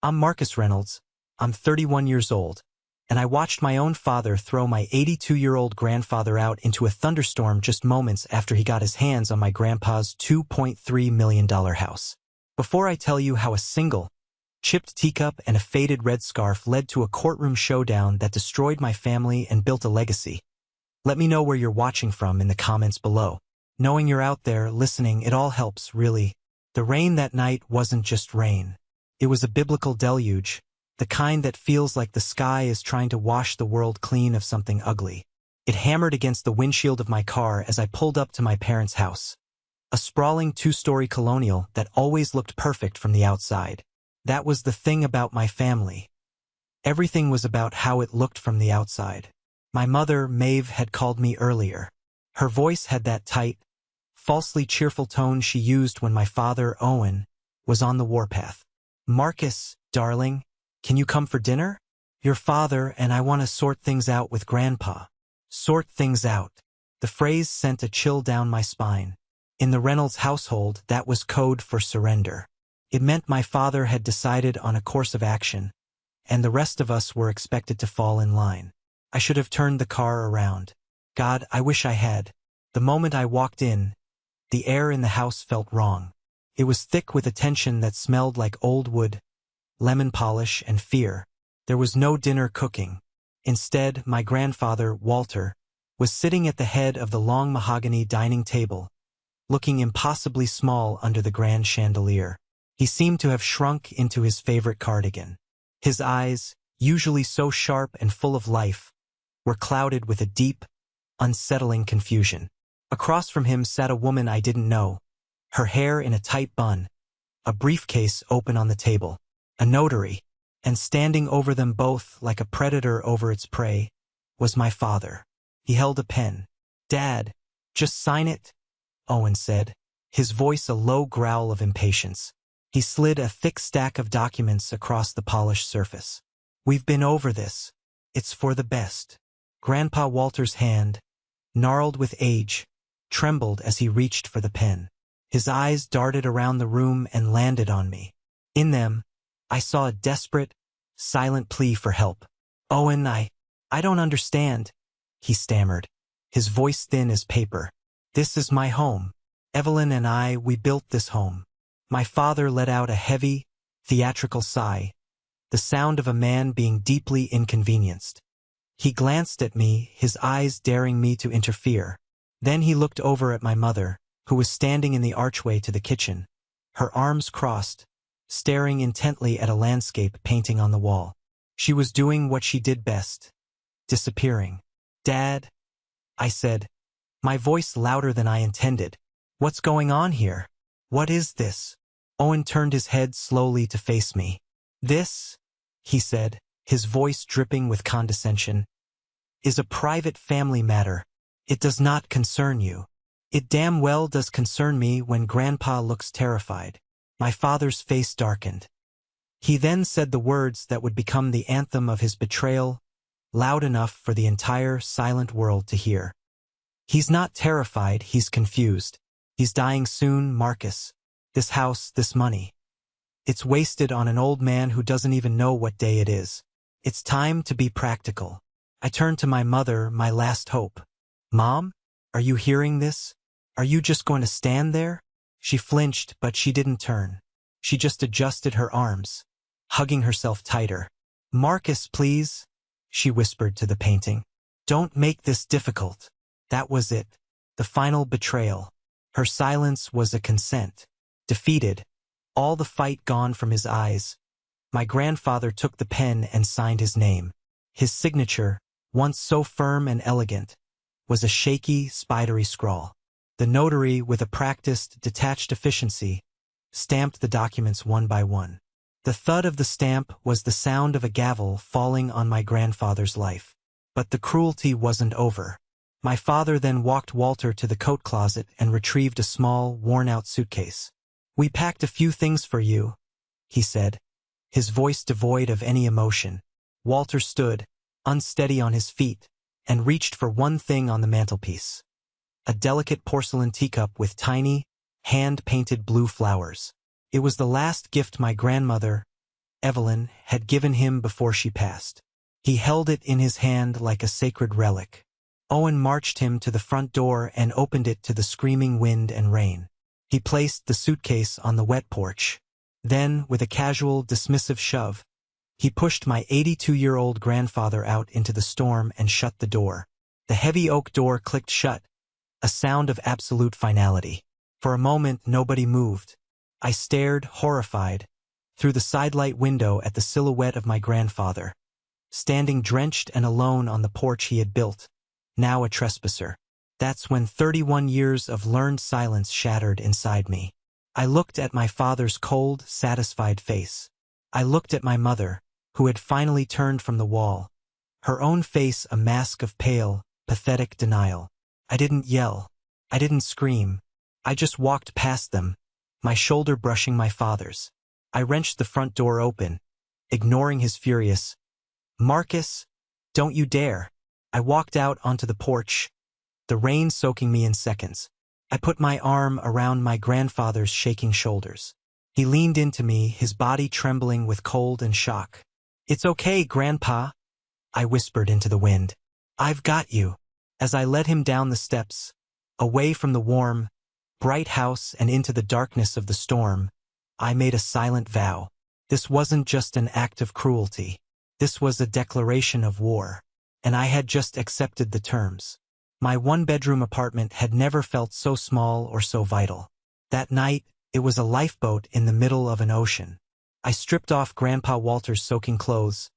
I'm Marcus Reynolds. I'm 31 years old, and I watched my own father throw my 82-year-old grandfather out into a thunderstorm just moments after he got his hands on my grandpa's $2.3 million house. Before I tell you how a single, chipped teacup and a faded red scarf led to a courtroom showdown that destroyed my family and built a legacy, let me know where you're watching from in the comments below. Knowing you're out there listening, it all helps, really. The rain that night wasn't just rain. It was a biblical deluge, the kind that feels like the sky is trying to wash the world clean of something ugly. It hammered against the windshield of my car as I pulled up to my parents' house. A sprawling two-story colonial that always looked perfect from the outside. That was the thing about my family. Everything was about how it looked from the outside. My mother, Maeve, had called me earlier. Her voice had that tight, falsely cheerful tone she used when my father, Owen, was on the warpath. "Marcus, darling, can you come for dinner? Your father and I want to sort things out with Grandpa." Sort things out. The phrase sent a chill down my spine. In the Reynolds household, that was code for surrender. It meant my father had decided on a course of action, and the rest of us were expected to fall in line. I should have turned the car around. God, I wish I had. The moment I walked in, the air in the house felt wrong. It was thick with a tension that smelled like old wood, lemon polish, and fear. There was no dinner cooking. Instead, my grandfather, Walter, was sitting at the head of the long mahogany dining table, looking impossibly small under the grand chandelier. He seemed to have shrunk into his favorite cardigan. His eyes, usually so sharp and full of life, were clouded with a deep, unsettling confusion. Across from him sat a woman I didn't know, her hair in a tight bun, a briefcase open on the table, a notary, and standing over them both like a predator over its prey was my father. He held a pen. "Dad, just sign it," Owen said, his voice a low growl of impatience. He slid a thick stack of documents across the polished surface. "We've been over this. It's for the best." Grandpa Walter's hand, gnarled with age, trembled as he reached for the pen. His eyes darted around the room and landed on me. In them, I saw a desperate, silent plea for help. "Owen, I don't understand," he stammered, his voice thin as paper. "This is my home. Evelyn and we built this home." My father let out a heavy, theatrical sigh, the sound of a man being deeply inconvenienced. He glanced at me, his eyes daring me to interfere. Then he looked over at my mother, who was standing in the archway to the kitchen, her arms crossed, staring intently at a landscape painting on the wall. She was doing what she did best, disappearing. "Dad," I said, my voice louder than I intended. "What's going on here? What is this?" Owen turned his head slowly to face me. "This," he said, his voice dripping with condescension, "is a private family matter. It does not concern you." "It damn well does concern me." When Grandpa looks terrified. My father's face darkened. He then said the words that would become the anthem of his betrayal, loud enough for the entire silent world to hear. "He's not terrified, he's confused. He's dying soon, Marcus. This house, this money. It's wasted on an old man who doesn't even know what day it is. It's time to be practical." I turned to my mother, my last hope. "Mom, are you hearing this? Are you just going to stand there?" She flinched, but she didn't turn. She just adjusted her arms, hugging herself tighter. "Marcus, please," she whispered to the painting. "Don't make this difficult." That was it. The final betrayal. Her silence was a consent. Defeated, all the fight gone from his eyes, my grandfather took the pen and signed his name. His signature, once so firm and elegant, was a shaky, spidery scrawl. The notary, with a practiced, detached efficiency, stamped the documents one by one. The thud of the stamp was the sound of a gavel falling on my grandfather's life. But the cruelty wasn't over. My father then walked Walter to the coat closet and retrieved a small, worn-out suitcase. "We packed a few things for you," he said, his voice devoid of any emotion. Walter stood, unsteady on his feet, and reached for one thing on the mantelpiece. A delicate porcelain teacup with tiny, hand-painted blue flowers. It was the last gift my grandmother, Evelyn, had given him before she passed. He held it in his hand like a sacred relic. Owen marched him to the front door and opened it to the screaming wind and rain. He placed the suitcase on the wet porch. Then, with a casual, dismissive shove, he pushed my 82-year-old grandfather out into the storm and shut the door. The heavy oak door clicked shut, a sound of absolute finality. For a moment, nobody moved. I stared, horrified, through the sidelight window at the silhouette of my grandfather, standing drenched and alone on the porch he had built, now a trespasser. That's when 31 years of learned silence shattered inside me. I looked at my father's cold, satisfied face. I looked at my mother, who had finally turned from the wall, her own face a mask of pale, pathetic denial. I didn't yell. I didn't scream. I just walked past them, my shoulder brushing my father's. I wrenched the front door open, ignoring his furious, "Marcus, don't you dare." I walked out onto the porch, the rain soaking me in seconds. I put my arm around my grandfather's shaking shoulders. He leaned into me, his body trembling with cold and shock. "It's okay, Grandpa," I whispered into the wind. "I've got you." As I led him down the steps, away from the warm, bright house and into the darkness of the storm, I made a silent vow. This wasn't just an act of cruelty. This was a declaration of war. And I had just accepted the terms. My one-bedroom apartment had never felt so small or so vital. That night, it was a lifeboat in the middle of an ocean. I stripped off Grandpa Walter's soaking clothes,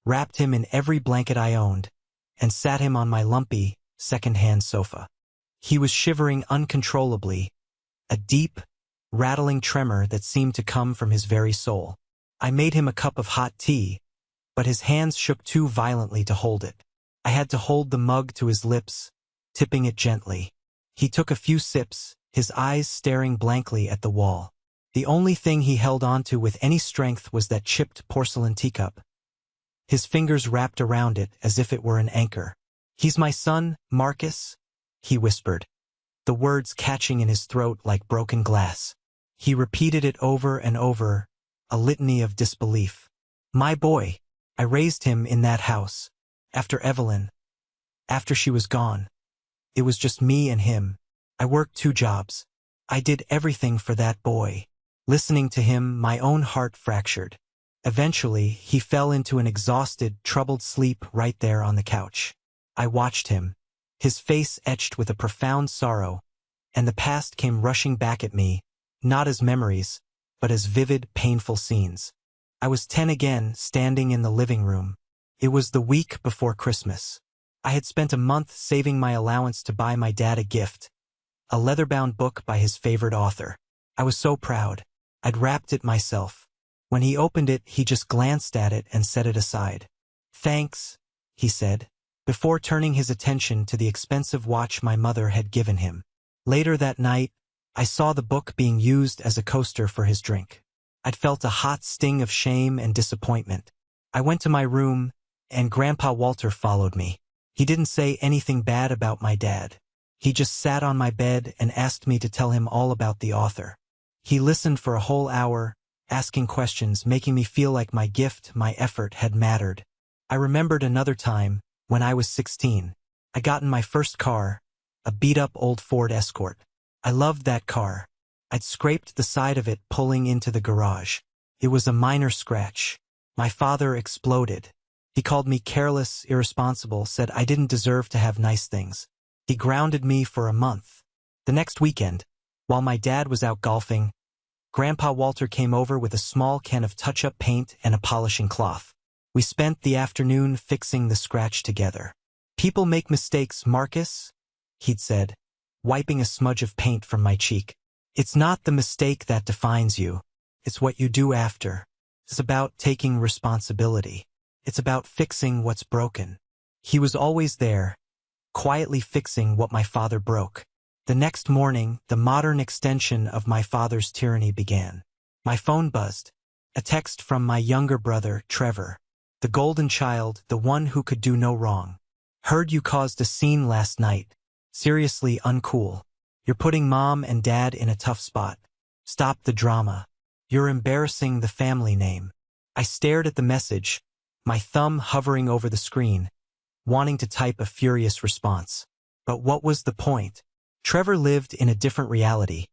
wrapped him in every blanket I owned, and sat him on my lumpy, second-hand sofa. He was shivering uncontrollably, a deep, rattling tremor that seemed to come from his very soul. I made him a cup of hot tea, but his hands shook too violently to hold it. I had to hold the mug to his lips, tipping it gently. He took a few sips, his eyes staring blankly at the wall. The only thing he held onto with any strength was that chipped porcelain teacup. His fingers wrapped around it as if it were an anchor. "He's my son, Marcus," he whispered, the words catching in his throat like broken glass. He repeated it over and over, a litany of disbelief. "My boy. I raised him in that house. After Evelyn. After she was gone. It was just me and him. I worked 2 jobs. I did everything for that boy." Listening to him, my own heart fractured. Eventually, he fell into an exhausted, troubled sleep right there on the couch. I watched him, his face etched with a profound sorrow, and the past came rushing back at me, not as memories, but as vivid, painful scenes. I was 10 again, standing in the living room. It was the week before Christmas. I had spent a month saving my allowance to buy my dad a gift, a leather-bound book by his favorite author. I was so proud. I'd wrapped it myself. When he opened it, he just glanced at it and set it aside. "Thanks," he said, before turning his attention to the expensive watch my mother had given him. Later that night, I saw the book being used as a coaster for his drink. I'd felt a hot sting of shame and disappointment. I went to my room, and Grandpa Walter followed me. He didn't say anything bad about my dad. He just sat on my bed and asked me to tell him all about the author. He listened for a whole hour, asking questions, making me feel like my gift, my effort had mattered. I remembered another time, when I was 16. I got in my first car, a beat-up old Ford Escort. I loved that car. I'd scraped the side of it pulling into the garage. It was a minor scratch. My father exploded. He called me careless, irresponsible, said I didn't deserve to have nice things. He grounded me for a month. The next weekend, while my dad was out golfing, Grandpa Walter came over with a small can of touch-up paint and a polishing cloth. We spent the afternoon fixing the scratch together. "People make mistakes, Marcus," he'd said, wiping a smudge of paint from my cheek. "It's not the mistake that defines you. It's what you do after. It's about taking responsibility. It's about fixing what's broken." He was always there, quietly fixing what my father broke. The next morning, the modern extension of my father's tyranny began. My phone buzzed. A text from my younger brother, Trevor. The golden child, the one who could do no wrong. "Heard you caused a scene last night. Seriously uncool. You're putting Mom and Dad in a tough spot. Stop the drama. You're embarrassing the family name." I stared at the message, my thumb hovering over the screen, wanting to type a furious response. But what was the point? Trevor lived in a different reality,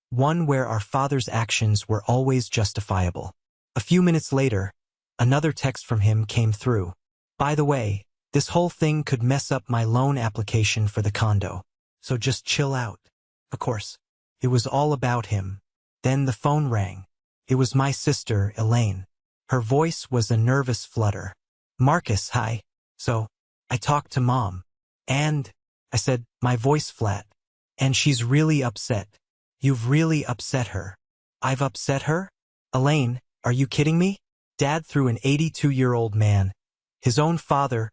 one where our father's actions were always justifiable. A few minutes later, another text from him came through. By the way, this whole thing could mess up my loan application for the condo, so just chill out. Of course, it was all about him. Then the phone rang. It was my sister, Elaine. Her voice was a nervous flutter. Marcus, hi. So, I talked to Mom. And, I said, my voice flat. And she's really upset. You've really upset her. I've upset her? Elaine, are you kidding me? Dad threw an 82-year-old man, his own father,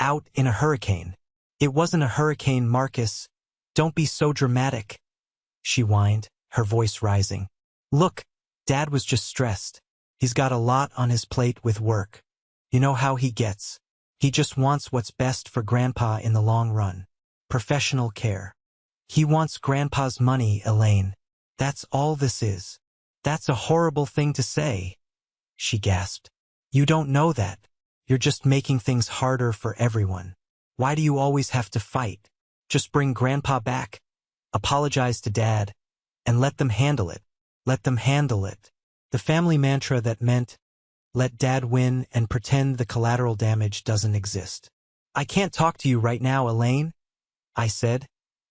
out in a hurricane. It wasn't a hurricane, Marcus. Don't be so dramatic, she whined, her voice rising. Look, Dad was just stressed. He's got a lot on his plate with work. You know how he gets. He just wants what's best for Grandpa in the long run. Professional care. He wants Grandpa's money, Elaine. That's all this is. That's a horrible thing to say, she gasped. You don't know that. You're just making things harder for everyone. Why do you always have to fight? Just bring Grandpa back, apologize to Dad, and let them handle it. Let them handle it. The family mantra that meant, let Dad win and pretend the collateral damage doesn't exist. I can't talk to you right now, Elaine, I said,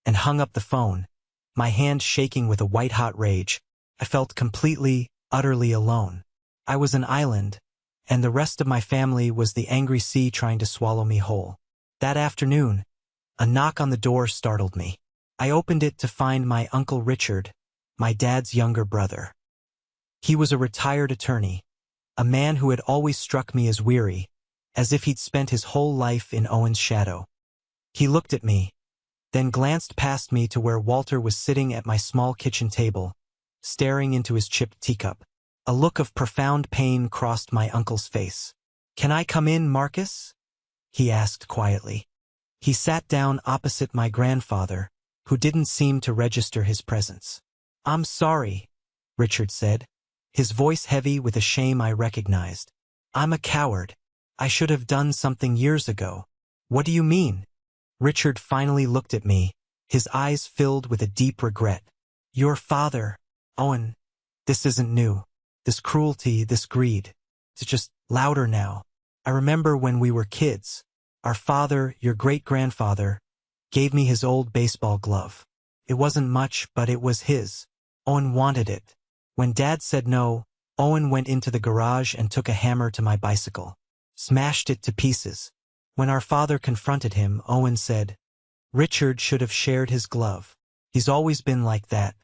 and hung up the phone, my hand shaking with a white-hot rage. I felt completely, utterly alone. I was an island, and the rest of my family was the angry sea trying to swallow me whole. That afternoon, a knock on the door startled me. I opened it to find my Uncle Richard, my dad's younger brother. He was a retired attorney, a man who had always struck me as weary, as if he'd spent his whole life in Owen's shadow. He looked at me, then glanced past me to where Walter was sitting at my small kitchen table, staring into his chipped teacup. A look of profound pain crossed my uncle's face. Can I come in, Marcus? He asked quietly. He sat down opposite my grandfather, who didn't seem to register his presence. I'm sorry, Richard said, his voice heavy with a shame I recognized. I'm a coward. I should have done something years ago. What do you mean? Richard finally looked at me, his eyes filled with a deep regret. Your father, Owen, this isn't new. This cruelty, this greed. It's just louder now. I remember when we were kids. Our father, your great-grandfather, gave me his old baseball glove. It wasn't much, but it was his. Owen wanted it. When Dad said no, Owen went into the garage and took a hammer to my bicycle. Smashed it to pieces. When our father confronted him, Owen said, Richard should have shared his glove. He's always been like that.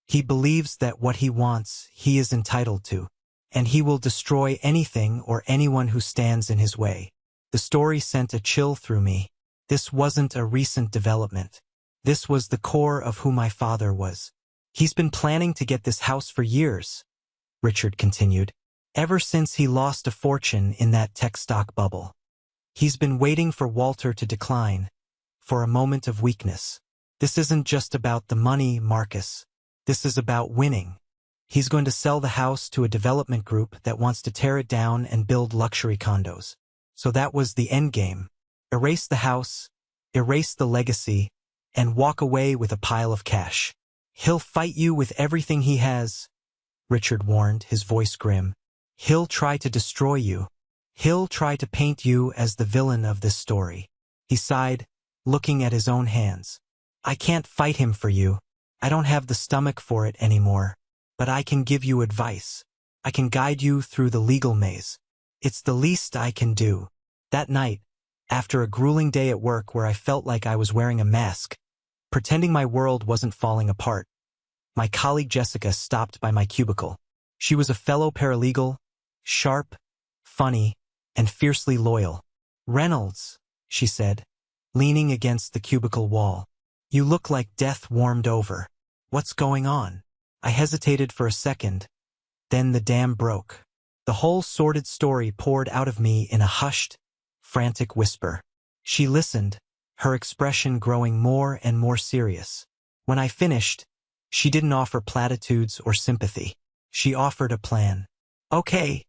He believes that what he wants, he is entitled to, and he will destroy anything or anyone who stands in his way. The story sent a chill through me. This wasn't a recent development. This was the core of who my father was. He's been planning to get this house for years, Richard continued, ever since he lost a fortune in that tech stock bubble. He's been waiting for Walter to decline, for a moment of weakness. This isn't just about the money, Marcus. This is about winning. He's going to sell the house to a development group that wants to tear it down and build luxury condos. So that was the end game. Erase the house, erase the legacy, and walk away with a pile of cash. He'll fight you with everything he has, Richard warned, his voice grim. He'll try to destroy you. He'll try to paint you as the villain of this story. He sighed, looking at his own hands. I can't fight him for you. I don't have the stomach for it anymore. But I can give you advice. I can guide you through the legal maze. It's the least I can do. That night, after a grueling day at work where I felt like I was wearing a mask, pretending my world wasn't falling apart, my colleague Jessica stopped by my cubicle. She was a fellow paralegal, sharp, funny, and fiercely loyal. Reynolds, she said, leaning against the cubicle wall. You look like death warmed over. What's going on? I hesitated for a second. Then the dam broke. The whole sordid story poured out of me in a hushed, frantic whisper. She listened, her expression growing more and more serious. When I finished, she didn't offer platitudes or sympathy. She offered a plan. Okay,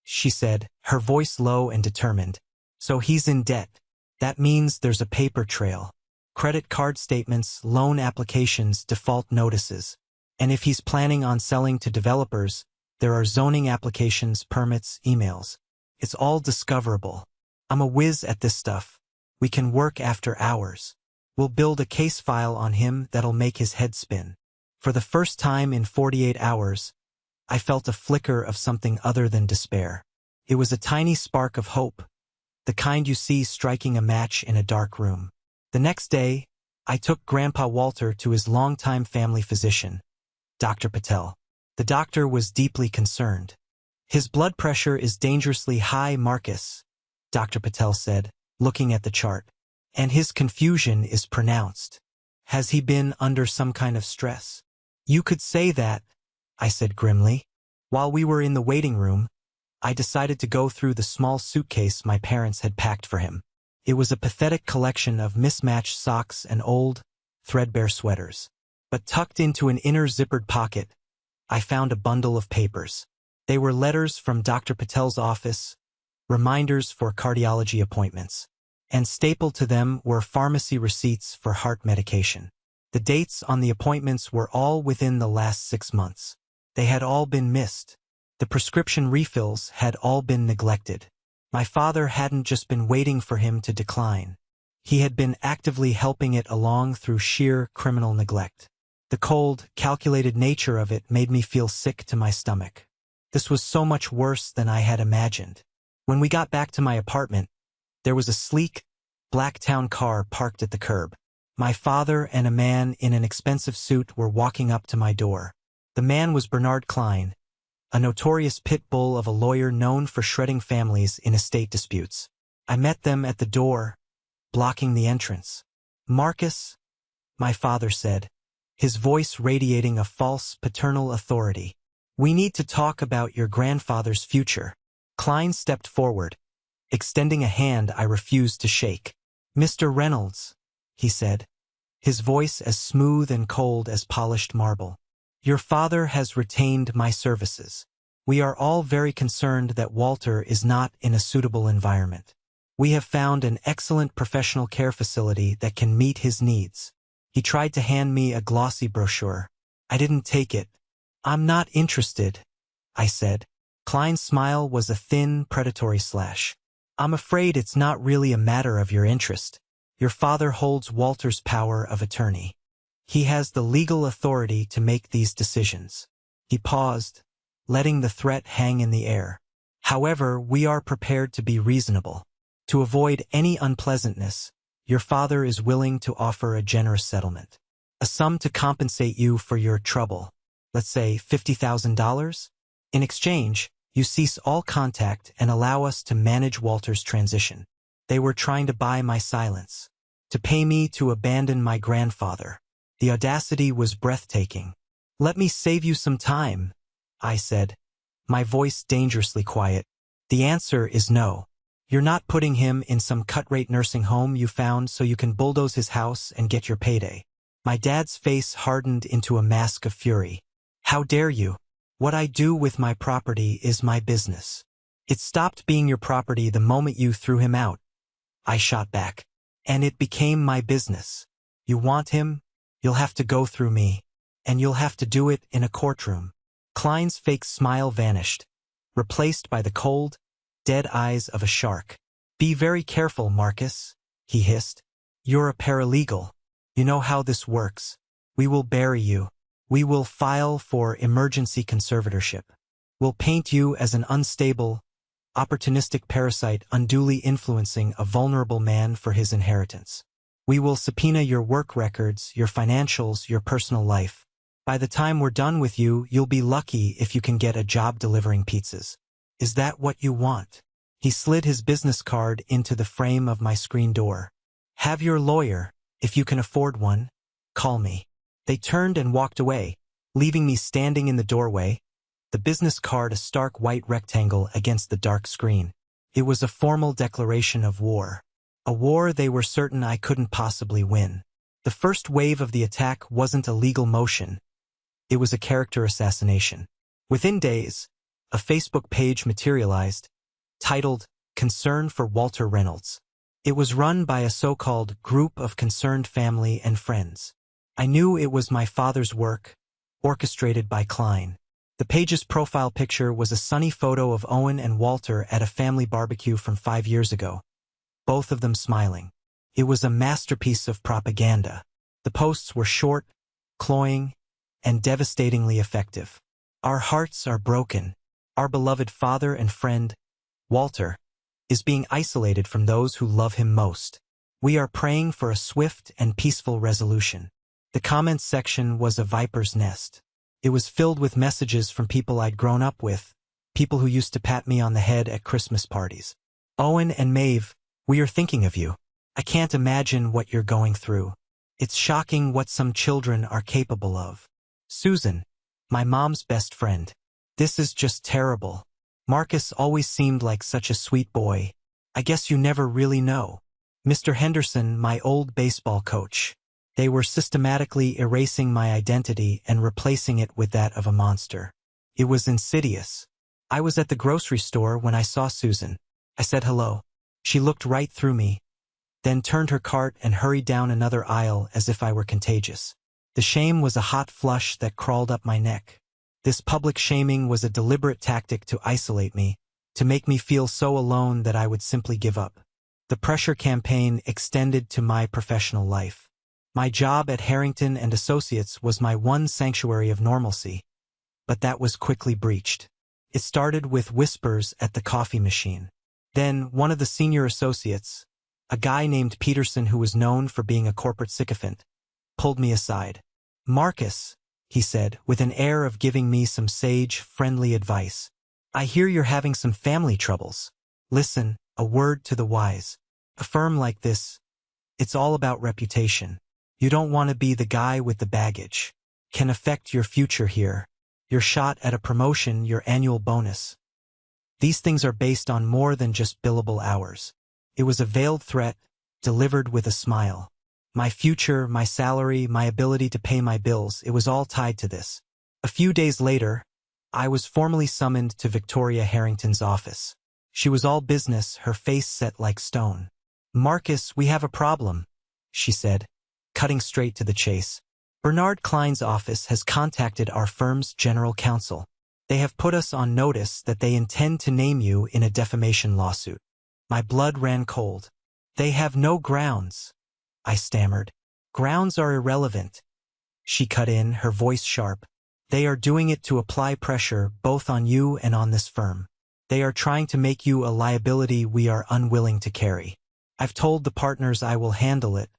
she said, her voice low and determined. So he's in debt. That means there's a paper trail. Credit card statements, loan applications, default notices. And if he's planning on selling to developers, there are zoning applications, permits, emails. It's all discoverable. I'm a whiz at this stuff. We can work after hours. We'll build a case file on him that'll make his head spin. For the first time in 48 hours, I felt a flicker of something other than despair. It was a tiny spark of hope, the kind you see striking a match in a dark room. The next day, I took Grandpa Walter to his longtime family physician, Dr. Patel. The doctor was deeply concerned. His blood pressure is dangerously high, Marcus, Dr. Patel said, looking at the chart. And his confusion is pronounced. Has he been under some kind of stress? You could say that, I said grimly. While we were in the waiting room, I decided to go through the small suitcase my parents had packed for him. It was a pathetic collection of mismatched socks and old, threadbare sweaters. But tucked into an inner zippered pocket, I found a bundle of papers. They were letters from Dr. Patel's office, reminders for cardiology appointments. And stapled to them were pharmacy receipts for heart medication. The dates on the appointments were all within the last 6 months. They had all been missed. The prescription refills had all been neglected. My father hadn't just been waiting for him to decline. He had been actively helping it along through sheer criminal neglect. The cold, calculated nature of it made me feel sick to my stomach. This was so much worse than I had imagined. When we got back to my apartment, there was a sleek, black town car parked at the curb. My father and a man in an expensive suit were walking up to my door. The man was Bernard Klein, a notorious pit bull of a lawyer known for shredding families in estate disputes. I met them at the door, blocking the entrance. Marcus, my father said, his voice radiating a false paternal authority. We need to talk about your grandfather's future. Klein stepped forward, extending a hand I refused to shake. Mr. Reynolds, he said, his voice as smooth and cold as polished marble. Your father has retained my services. We are all very concerned that Walter is not in a suitable environment. We have found an excellent professional care facility that can meet his needs. He tried to hand me a glossy brochure. I didn't take it. I'm not interested, I said. Klein's smile was a thin, predatory slash. I'm afraid it's not really a matter of your interest. Your father holds Walter's power of attorney. He has the legal authority to make these decisions. He paused, letting the threat hang in the air. However, we are prepared to be reasonable. To avoid any unpleasantness, your father is willing to offer a generous settlement. A sum to compensate you for your trouble. Let's say $50,000? In exchange, you cease all contact and allow us to manage Walter's transition. They were trying to buy my silence, to pay me to abandon my grandfather. The audacity was breathtaking. Let me save you some time, I said, my voice dangerously quiet. The answer is no. You're not putting him in some cut-rate nursing home you found so you can bulldoze his house and get your payday. My dad's face hardened into a mask of fury. How dare you? What I do with my property is my business. It stopped being your property the moment you threw him out, I shot back. And it became my business. You want him? You'll have to go through me. And you'll have to do it in a courtroom. Klein's fake smile vanished, replaced by the cold, dead eyes of a shark. Be very careful, Marcus, he hissed. You're a paralegal. You know how this works. We will bury you. We will file for emergency conservatorship. We'll paint you as an unstable, opportunistic parasite unduly influencing a vulnerable man for his inheritance. We will subpoena your work records, your financials, your personal life. By the time we're done with you, you'll be lucky if you can get a job delivering pizzas. Is that what you want? He slid his business card into the frame of my screen door. Have your lawyer, if you can afford one, call me. They turned and walked away, leaving me standing in the doorway, the business card a stark white rectangle against the dark screen. It was a formal declaration of war. A war they were certain I couldn't possibly win. The first wave of the attack wasn't a legal motion. It was a character assassination. Within days, A Facebook page materialized, titled, Concern for Walter Reynolds. It was run by a so-called group of concerned family and friends. I knew it was my father's work, orchestrated by Klein. The page's profile picture was a sunny photo of Owen and Walter at a family barbecue from 5 years ago, both of them smiling. It was a masterpiece of propaganda. The posts were short, cloying, and devastatingly effective. Our hearts are broken. Our beloved father and friend, Walter, is being isolated from those who love him most. We are praying for a swift and peaceful resolution. The comments section was a viper's nest. It was filled with messages from people I'd grown up with, people who used to pat me on the head at Christmas parties. Owen and Maeve, we are thinking of you. I can't imagine what you're going through. It's shocking what some children are capable of. Susan, my mom's best friend. This is just terrible. Marcus always seemed like such a sweet boy. I guess you never really know. Mr. Henderson, my old baseball coach. They were systematically erasing my identity and replacing it with that of a monster. It was insidious. I was at the grocery store when I saw Susan. I said hello. She looked right through me, then turned her cart and hurried down another aisle as if I were contagious. The shame was a hot flush that crawled up my neck. This public shaming was a deliberate tactic to isolate me, to make me feel so alone that I would simply give up. The pressure campaign extended to my professional life. My job at Harrington and Associates was my one sanctuary of normalcy, but that was quickly breached. It started with whispers at the coffee machine. Then one of the senior associates, a guy named Peterson who was known for being a corporate sycophant, pulled me aside. Marcus, he said, with an air of giving me some sage, friendly advice. I hear you're having some family troubles. Listen, a word to the wise. A firm like this, it's all about reputation. You don't want to be the guy with the baggage. Can affect your future here. Your shot at a promotion, your annual bonus. These things are based on more than just billable hours. It was a veiled threat, delivered with a smile. My future, my salary, my ability to pay my bills, it was all tied to this. A few days later, I was formally summoned to Victoria Harrington's office. She was all business, her face set like stone. Marcus, we have a problem, she said, cutting straight to the chase. Bernard Klein's office has contacted our firm's general counsel. They have put us on notice that they intend to name you in a defamation lawsuit. My blood ran cold. They have no grounds, I stammered. Grounds are irrelevant. She cut in, her voice sharp. They are doing it to apply pressure both on you and on this firm. They are trying to make you a liability we are unwilling to carry. I've told the partners I will handle it,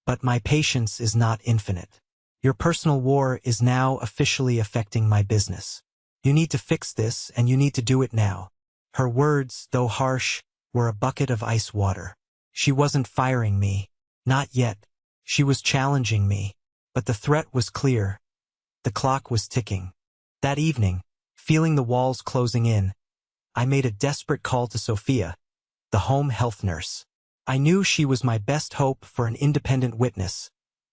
but my patience is not infinite. Your personal war is now officially affecting my business. You need to fix this, and you need to do it now. Her words, though harsh, were a bucket of ice water. She wasn't firing me. Not yet. She was challenging me. But the threat was clear. The clock was ticking. That evening, feeling the walls closing in, I made a desperate call to Sophia, the home health nurse. I knew she was my best hope for an independent witness,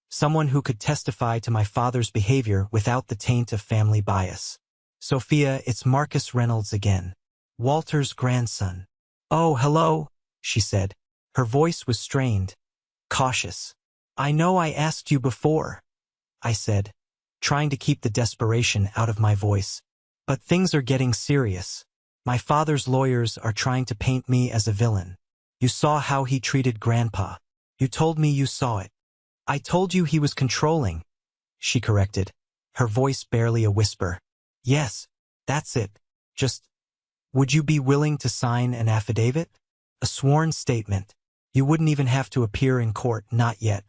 someone who could testify to my father's behavior without the taint of family bias. Sophia, it's Marcus Reynolds again. Walter's grandson. Oh, hello, she said. Her voice was strained, cautious. I know I asked you before, I said, trying to keep the desperation out of my voice. But things are getting serious. My father's lawyers are trying to paint me as a villain. You saw how he treated Grandpa. You told me you saw it. I told you he was controlling, she corrected, her voice barely a whisper. Yes, that's it. Just, would you be willing to sign an affidavit? A sworn statement. You wouldn't even have to appear in court, not yet.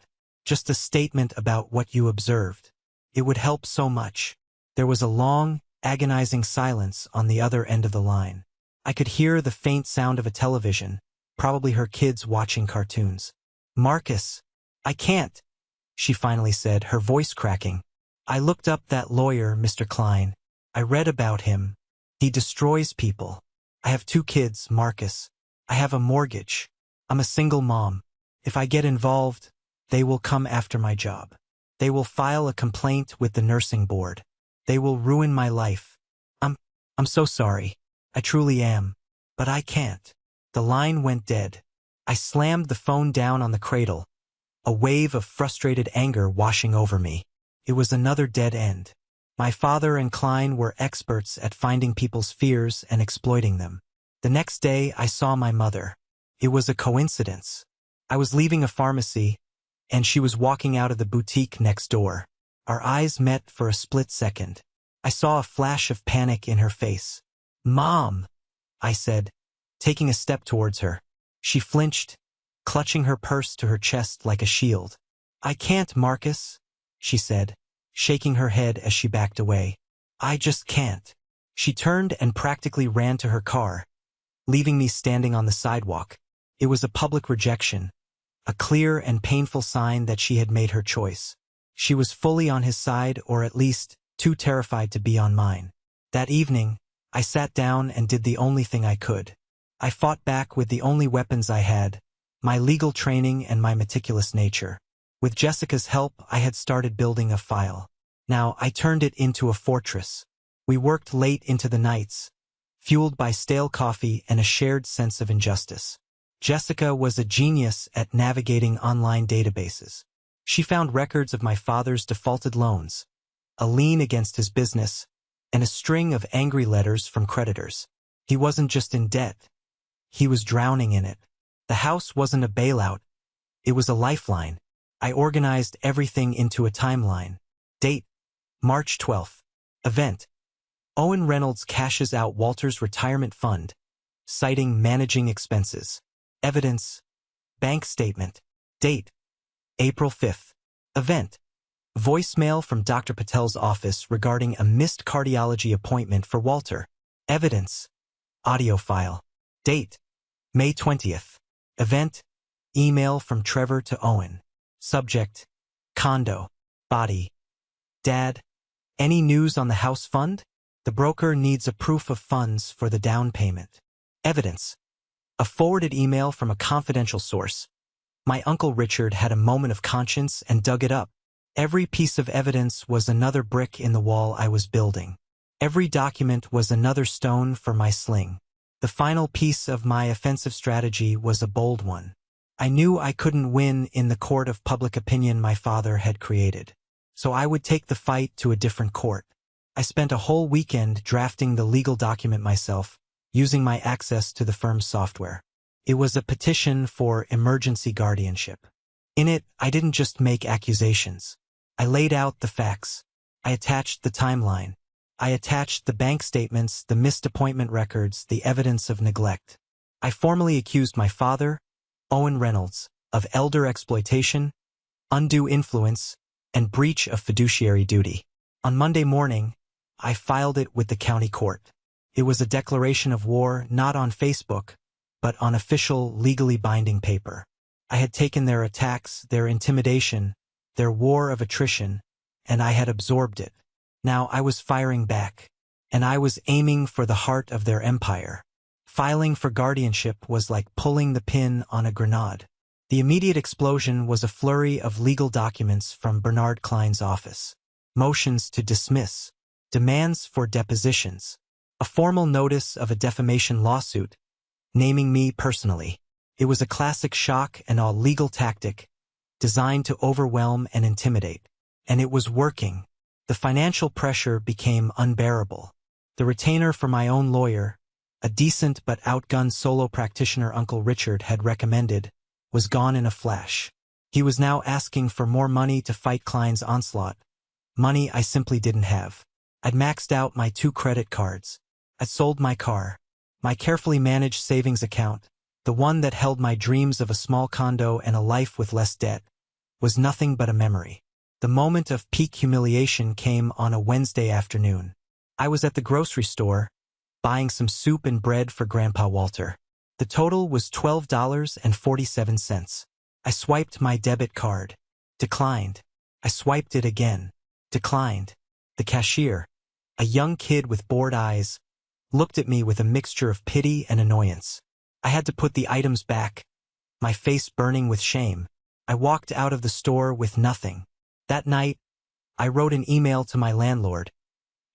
Just a statement about what you observed. It would help so much. There was a long, agonizing silence on the other end of the line. I could hear the faint sound of a television, probably her kids watching cartoons. Marcus, I can't, she finally said, her voice cracking. I looked up that lawyer, Mr. Klein. I read about him. He destroys people. I have 2 kids, Marcus. I have a mortgage. I'm a single mom. If I get involved, they will come after my job. They will file a complaint with the nursing board. They will ruin my life. I'm so sorry. I truly am. But I can't. The line went dead. I slammed the phone down on the cradle, a wave of frustrated anger washing over me. It was another dead end. My father and Klein were experts at finding people's fears and exploiting them. The next day, I saw my mother. It was a coincidence. I was leaving a pharmacy, and she was walking out of the boutique next door. Our eyes met for a split second. I saw a flash of panic in her face. "Mom," I said, taking a step towards her. She flinched, clutching her purse to her chest like a shield. "I can't, Marcus," she said, shaking her head as she backed away. "I just can't." She turned and practically ran to her car, leaving me standing on the sidewalk. It was a public rejection, a clear and painful sign that she had made her choice. She was fully on his side, or at least too terrified to be on mine. That evening, I sat down and did the only thing I could. I fought back with the only weapons I had, my legal training and my meticulous nature. With Jessica's help, I had started building a file. Now I turned it into a fortress. We worked late into the nights, fueled by stale coffee and a shared sense of injustice. Jessica was a genius at navigating online databases. She found records of my father's defaulted loans, a lien against his business, and a string of angry letters from creditors. He wasn't just in debt. He was drowning in it. The house wasn't a bailout. It was a lifeline. I organized everything into a timeline. Date: March 12th. Event: Owen Reynolds cashes out Walter's retirement fund, citing managing expenses. Evidence: bank statement. Date: April 5th. Event: voicemail from Dr. Patel's office regarding a missed cardiology appointment for Walter. Evidence: audio file. Date: May 20th. Event: email from Trevor to Owen. Subject: condo. Body: Dad, any news on the house fund? The broker needs a proof of funds for the down payment. Evidence: a forwarded email from a confidential source. My Uncle Richard had a moment of conscience and dug it up. Every piece of evidence was another brick in the wall I was building. Every document was another stone for my sling. The final piece of my offensive strategy was a bold one. I knew I couldn't win in the court of public opinion my father had created, so I would take the fight to a different court. I spent a whole weekend drafting the legal document myself, using my access to the firm's software. It was a petition for emergency guardianship. In it, I didn't just make accusations. I laid out the facts. I attached the timeline. I attached the bank statements, the missed appointment records, the evidence of neglect. I formally accused my father, Owen Reynolds, of elder exploitation, undue influence, and breach of fiduciary duty. On Monday morning, I filed it with the county court. It was a declaration of war, not on Facebook, but on official, legally binding paper. I had taken their attacks, their intimidation, their war of attrition, and I had absorbed it. Now I was firing back, and I was aiming for the heart of their empire. Filing for guardianship was like pulling the pin on a grenade. The immediate explosion was a flurry of legal documents from Bernard Klein's office. Motions to dismiss, demands for depositions, a formal notice of a defamation lawsuit, naming me personally. It was a classic shock and awe legal tactic, designed to overwhelm and intimidate. And it was working. The financial pressure became unbearable. The retainer for my own lawyer, a decent but outgunned solo practitioner Uncle Richard had recommended, was gone in a flash. He was now asking for more money to fight Klein's onslaught, money I simply didn't have. I'd maxed out my 2 credit cards. I'd sold my car. My carefully managed savings account, the one that held my dreams of a small condo and a life with less debt, was nothing but a memory. The moment of peak humiliation came on a Wednesday afternoon. I was at the grocery store, buying some soup and bread for Grandpa Walter. The total was $12.47. I swiped my debit card. Declined. I swiped it again. Declined. The cashier, a young kid with bored eyes, looked at me with a mixture of pity and annoyance. I had to put the items back, my face burning with shame. I walked out of the store with nothing. That night, I wrote an email to my landlord,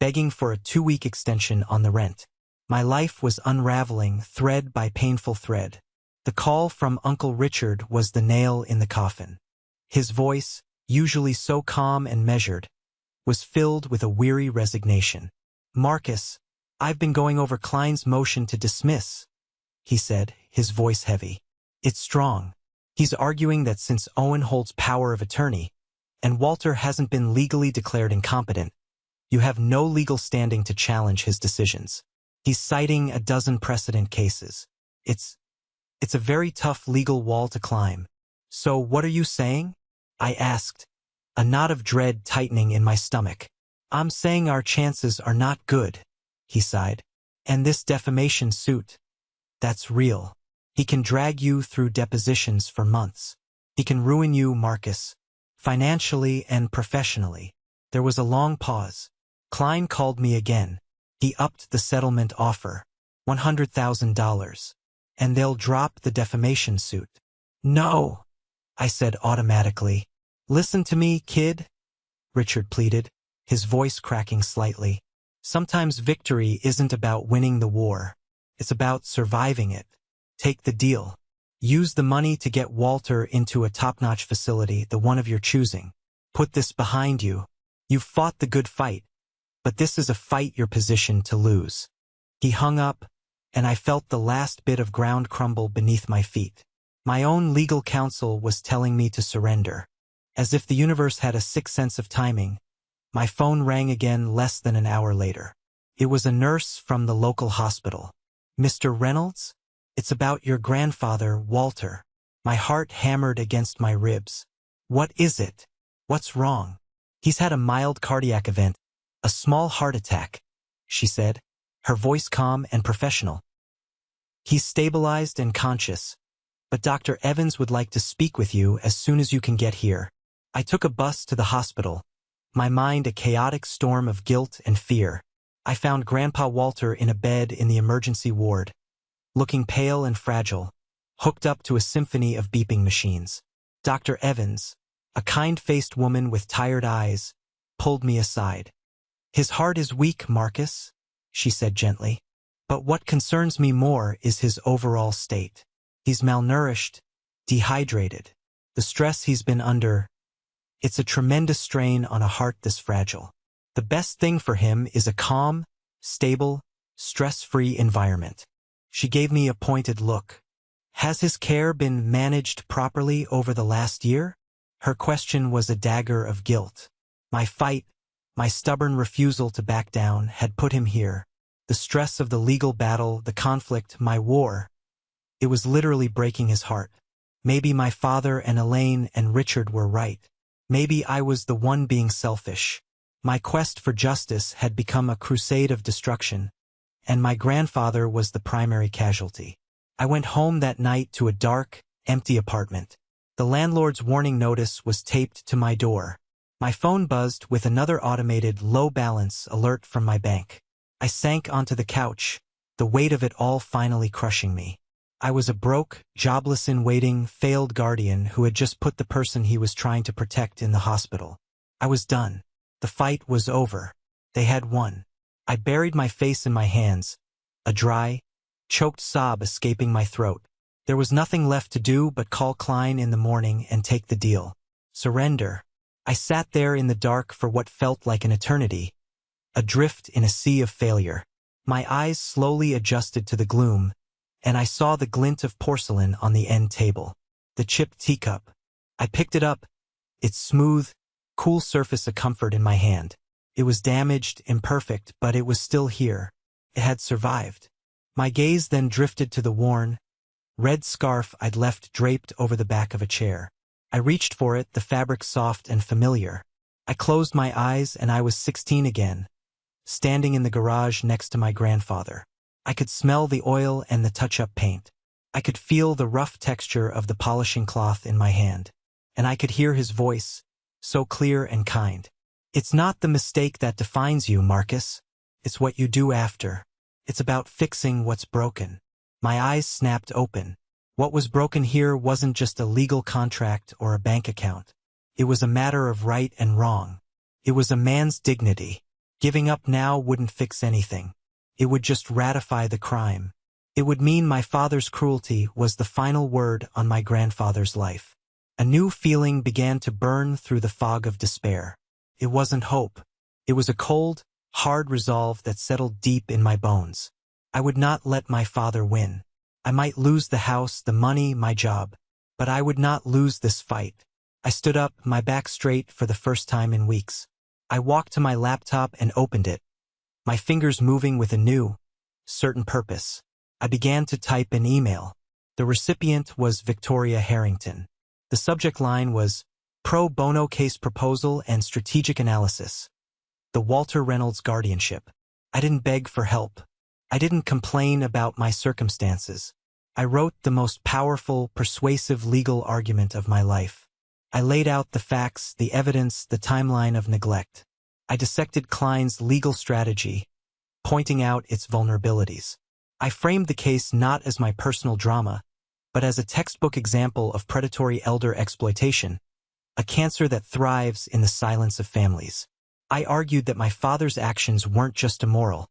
begging for a 2-week extension on the rent. My life was unraveling thread by painful thread. The call from Uncle Richard was the nail in the coffin. His voice, usually so calm and measured, was filled with a weary resignation. "Marcus, I've been going over Klein's motion to dismiss," he said, his voice heavy. "It's strong. He's arguing that since Owen holds power of attorney, and Walter hasn't been legally declared incompetent, you have no legal standing to challenge his decisions. He's citing a dozen precedent cases. It's a very tough legal wall to climb. So what are you saying?" I asked, a knot of dread tightening in my stomach. "I'm saying our chances are not good," he sighed. "And this defamation suit, that's real. He can drag you through depositions for months. He can ruin you, Marcus, financially and professionally." There was a long pause. Klein called me again. He upped the settlement offer, $100,000. "And they'll drop the defamation suit." "No," I said automatically. "Listen to me, kid," Richard pleaded, his voice cracking slightly. "Sometimes victory isn't about winning the war. It's about surviving it. Take the deal. Use the money to get Walter into a top-notch facility, the one of your choosing. Put this behind you. You've fought the good fight, but this is a fight you're positioned to lose." He hung up, and I felt the last bit of ground crumble beneath my feet. My own legal counsel was telling me to surrender. As if the universe had a sixth sense of timing, my phone rang again less than an hour later. It was a nurse from the local hospital. "Mr. Reynolds? It's about your grandfather, Walter." My heart hammered against my ribs. "What is it? What's wrong?" "He's had a mild cardiac event, a small heart attack," she said, her voice calm and professional. "He's stabilized and conscious, but Dr. Evans would like to speak with you as soon as you can get here." I took a bus to the hospital, my mind a chaotic storm of guilt and fear. I found Grandpa Walter in a bed in the emergency ward, looking pale and fragile, hooked up to a symphony of beeping machines. Dr. Evans, a kind-faced woman with tired eyes, pulled me aside. "His heart is weak, Marcus," she said gently. "But what concerns me more is his overall state. He's malnourished, dehydrated. The stress he's been under, it's a tremendous strain on a heart this fragile. The best thing for him is a calm, stable, stress-free environment." She gave me a pointed look. "Has his care been managed properly over the last year?" Her question was a dagger of guilt. My fight, my stubborn refusal to back down, had put him here. The stress of the legal battle, the conflict, my war. It was literally breaking his heart. Maybe my father and Elaine and Richard were right. Maybe I was the one being selfish. My quest for justice had become a crusade of destruction, and my grandfather was the primary casualty. I went home that night to a dark, empty apartment. The landlord's warning notice was taped to my door. My phone buzzed with another automated low-balance alert from my bank. I sank onto the couch, the weight of it all finally crushing me. I was a broke, jobless-in-waiting, failed guardian who had just put the person he was trying to protect in the hospital. I was done. The fight was over. They had won. I buried my face in my hands, a dry, choked sob escaping my throat. There was nothing left to do but call Klein in the morning and take the deal. Surrender. I sat there in the dark for what felt like an eternity, adrift in a sea of failure. My eyes slowly adjusted to the gloom, and I saw the glint of porcelain on the end table. The chipped teacup. I picked it up, its smooth, cool surface a comfort in my hand. It was damaged, imperfect, but it was still here. It had survived. My gaze then drifted to the worn, red scarf I'd left draped over the back of a chair. I reached for it, the fabric soft and familiar. I closed my eyes and I was 16 again, standing in the garage next to my grandfather. I could smell the oil and the touch-up paint. I could feel the rough texture of the polishing cloth in my hand. And I could hear his voice, so clear and kind. "It's not the mistake that defines you, Marcus. It's what you do after. It's about fixing what's broken." My eyes snapped open. What was broken here wasn't just a legal contract or a bank account. It was a matter of right and wrong. It was a man's dignity. Giving up now wouldn't fix anything. It would just ratify the crime. It would mean my father's cruelty was the final word on my grandfather's life. A new feeling began to burn through the fog of despair. It wasn't hope. It was a cold, hard resolve that settled deep in my bones. I would not let my father win. I might lose the house, the money, my job, but I would not lose this fight. I stood up, my back straight for the first time in weeks. I walked to my laptop and opened it, my fingers moving with a new, certain purpose. I began to type an email. The recipient was Victoria Harrington. The subject line was, Pro Bono Case Proposal and Strategic Analysis. The Walter Reynolds Guardianship. I didn't beg for help. I didn't complain about my circumstances. I wrote the most powerful, persuasive legal argument of my life. I laid out the facts, the evidence, the timeline of neglect. I dissected Klein's legal strategy, pointing out its vulnerabilities. I framed the case not as my personal drama, but as a textbook example of predatory elder exploitation, a cancer that thrives in the silence of families. I argued that my father's actions weren't just immoral.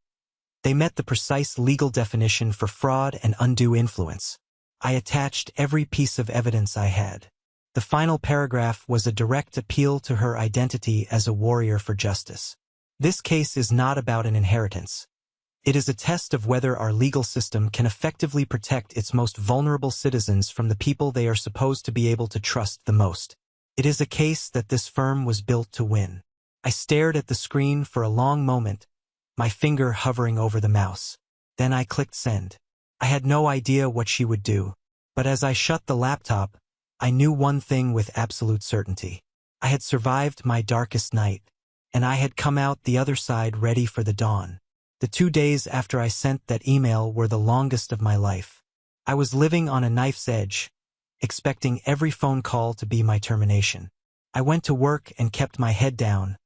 They met the precise legal definition for fraud and undue influence. I attached every piece of evidence I had. The final paragraph was a direct appeal to her identity as a warrior for justice. This case is not about an inheritance. It is a test of whether our legal system can effectively protect its most vulnerable citizens from the people they are supposed to be able to trust the most. It is a case that this firm was built to win. I stared at the screen for a long moment, my finger hovering over the mouse. Then I clicked send. I had no idea what she would do, but as I shut the laptop, I knew one thing with absolute certainty. I had survived my darkest night, and I had come out the other side ready for the dawn. The 2 days after I sent that email were the longest of my life. I was living on a knife's edge, expecting every phone call to be my termination. I went to work and kept my head down,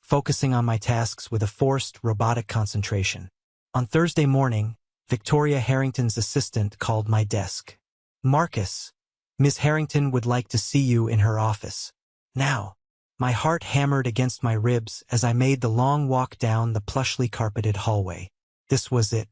focusing on my tasks with a forced, robotic concentration. On Thursday morning, Victoria Harrington's assistant called my desk. Marcus, Ms. Harrington would like to see you in her office. Now. My heart hammered against my ribs as I made the long walk down the plushly carpeted hallway. This was it.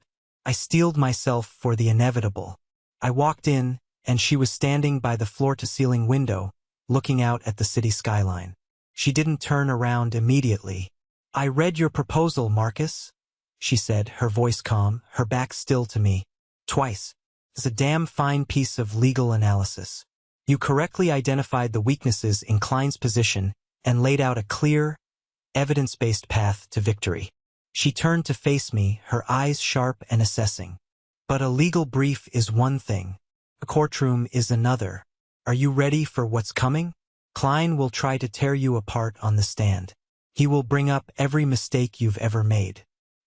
I steeled myself for the inevitable. I walked in, and she was standing by the floor-to-ceiling window, looking out at the city skyline. She didn't turn around immediately. I read your proposal, Marcus, she said, her voice calm, her back still to me. Twice. It's a damn fine piece of legal analysis. You correctly identified the weaknesses in Klein's position and laid out a clear, evidence-based path to victory. She turned to face me, her eyes sharp and assessing. But a legal brief is one thing. A courtroom is another. Are you ready for what's coming? Klein will try to tear you apart on the stand. He will bring up every mistake you've ever made.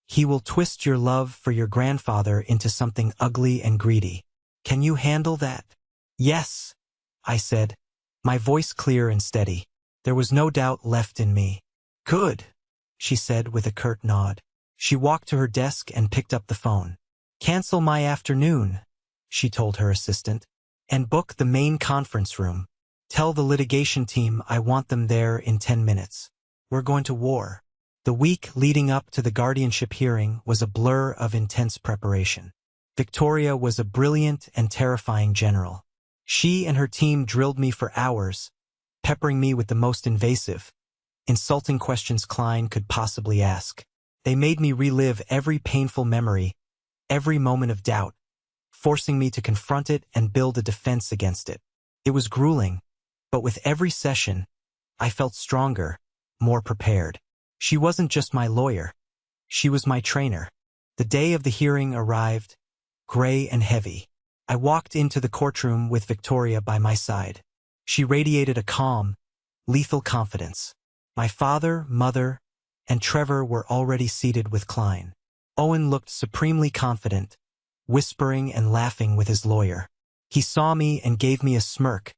He will twist your love for your grandfather into something ugly and greedy. Can you handle that? Yes, I said, my voice clear and steady. There was no doubt left in me. Good, she said with a curt nod. She walked to her desk and picked up the phone. Cancel my afternoon, she told her assistant, and book the main conference room. Tell the litigation team I want them there in 10 minutes. We're going to war. The week leading up to the guardianship hearing was a blur of intense preparation. Victoria was a brilliant and terrifying general. She and her team drilled me for hours, peppering me with the most invasive, insulting questions Klein could possibly ask. They made me relive every painful memory, every moment of doubt, forcing me to confront it and build a defense against it. It was grueling, but with every session, I felt stronger, more prepared. She wasn't just my lawyer. She was my trainer. The day of the hearing arrived, gray and heavy. I walked into the courtroom with Victoria by my side. She radiated a calm, lethal confidence. My father, mother, and Trevor were already seated with Klein. Owen looked supremely confident, whispering and laughing with his lawyer. He saw me and gave me a smirk,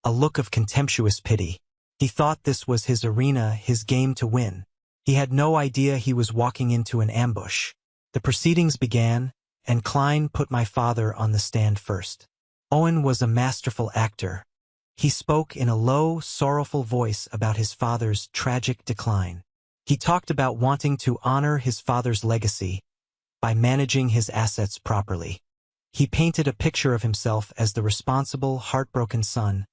a look of contemptuous pity. He thought this was his arena, his game to win. He had no idea he was walking into an ambush. The proceedings began, and Klein put my father on the stand first. Owen was a masterful actor. He spoke in a low, sorrowful voice about his father's tragic decline. He talked about wanting to honor his father's legacy by managing his assets properly. He painted a picture of himself as the responsible, heartbroken son,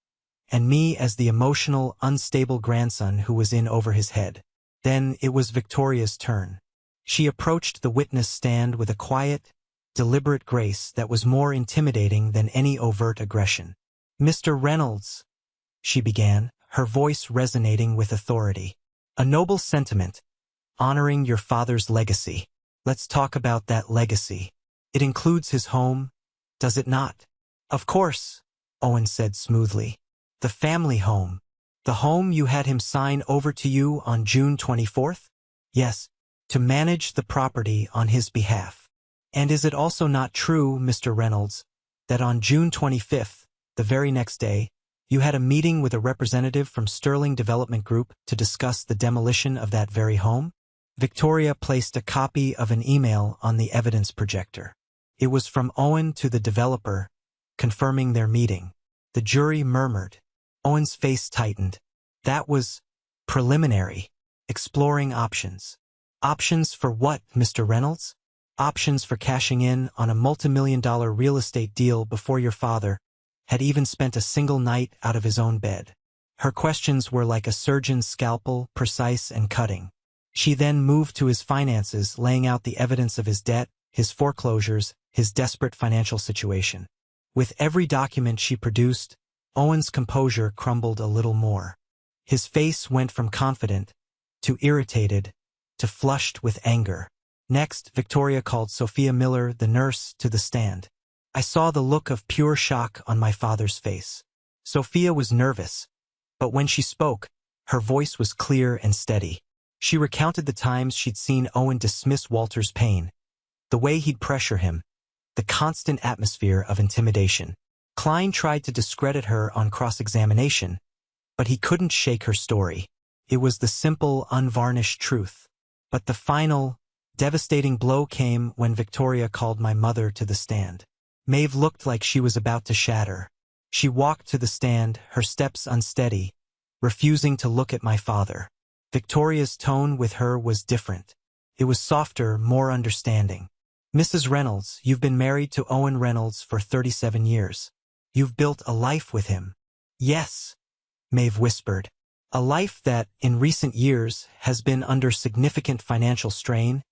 and me as the emotional, unstable grandson who was in over his head. Then it was Victoria's turn. She approached the witness stand with a quiet, deliberate grace that was more intimidating than any overt aggression. "Mr. Reynolds," she began, her voice resonating with authority. "A noble sentiment, honoring your father's legacy. Let's talk about that legacy. It includes his home, does it not?" "Of course," Owen said smoothly. "The family home. The home you had him sign over to you on June 24th? Yes, to manage the property on his behalf. And is it also not true, Mr. Reynolds, that on June 25th, the very next day, you had a meeting with a representative from Sterling Development Group to discuss the demolition of that very home?" Victoria placed a copy of an email on the evidence projector. It was from Owen to the developer, confirming their meeting. The jury murmured. Owen's face tightened. That was preliminary, exploring options. Options for what, Mr. Reynolds? Options for cashing in on a multimillion-dollar real estate deal before your father had even spent a single night out of his own bed. Her questions were like a surgeon's scalpel, precise and cutting. She then moved to his finances, laying out the evidence of his debt, his foreclosures, his desperate financial situation. With every document she produced, Owen's composure crumbled a little more. His face went from confident to irritated to flushed with anger. Next, Victoria called Sophia Miller, the nurse, to the stand. I saw the look of pure shock on my father's face. Sophia was nervous, but when she spoke, her voice was clear and steady. She recounted the times she'd seen Owen dismiss Walter's pain, the way he'd pressure him, the constant atmosphere of intimidation. Klein tried to discredit her on cross-examination, but he couldn't shake her story. It was the simple, unvarnished truth. But the final, devastating blow came when Victoria called my mother to the stand. Maeve looked like she was about to shatter. She walked to the stand, her steps unsteady, refusing to look at my father. Victoria's tone with her was different. It was softer, more understanding. "Mrs. Reynolds, you've been married to Owen Reynolds for 37 years. You've built a life with him." "Yes," Maeve whispered. "A life that, in recent years, has been under significant financial strain.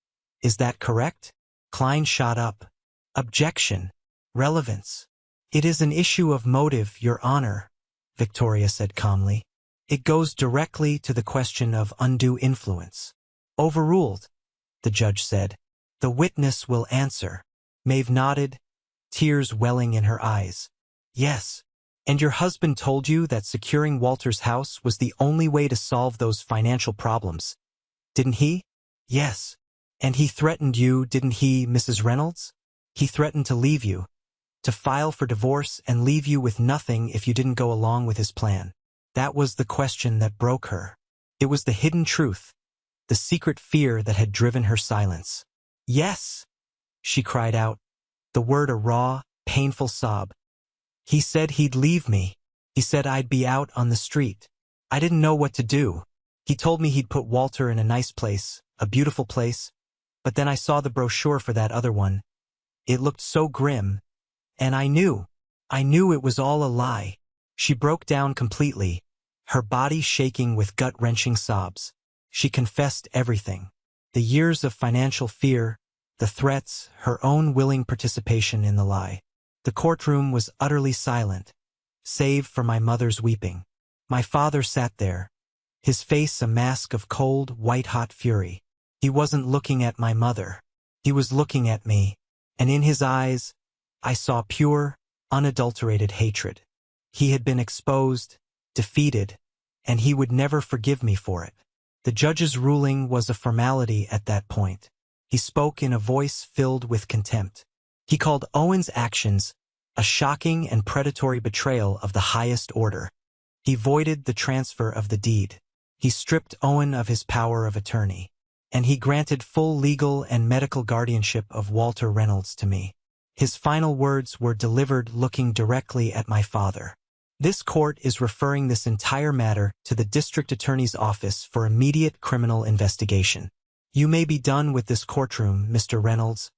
Is that correct?" Klein shot up. "Objection. Relevance. It is an issue of motive, Your Honor," Victoria said calmly. "It goes directly to the question of undue influence." "Overruled," the judge said. "The witness will answer." Maeve nodded, tears welling in her eyes. "Yes. And your husband told you that securing Walter's house was the only way to solve those financial problems, didn't he?" "Yes. And he threatened you, didn't he, Mrs. Reynolds? He threatened to leave you, to file for divorce and leave you with nothing if you didn't go along with his plan." That was the question that broke her. It was the hidden truth, the secret fear that had driven her silence. "Yes," she cried out, the word a raw, painful sob. "He said he'd leave me. He said I'd be out on the street. I didn't know what to do. He told me he'd put Walter in a nice place, a beautiful place, but then I saw the brochure for that other one. It looked so grim, and I knew it was all a lie." She broke down completely, her body shaking with gut-wrenching sobs. She confessed everything. The years of financial fear, the threats, her own willing participation in the lie. The courtroom was utterly silent, save for my mother's weeping. My father sat there, his face a mask of cold, white-hot fury. He wasn't looking at my mother. He was looking at me, and in his eyes, I saw pure, unadulterated hatred. He had been exposed, defeated, and he would never forgive me for it. The judge's ruling was a formality at that point. He spoke in a voice filled with contempt. He called Owen's actions a shocking and predatory betrayal of the highest order. He voided the transfer of the deed. He stripped Owen of his power of attorney. And he granted full legal and medical guardianship of Walter Reynolds to me. His final words were delivered looking directly at my father. This court is referring this entire matter to the district attorney's office for immediate criminal investigation. You may be done with this courtroom, Mr. Reynolds,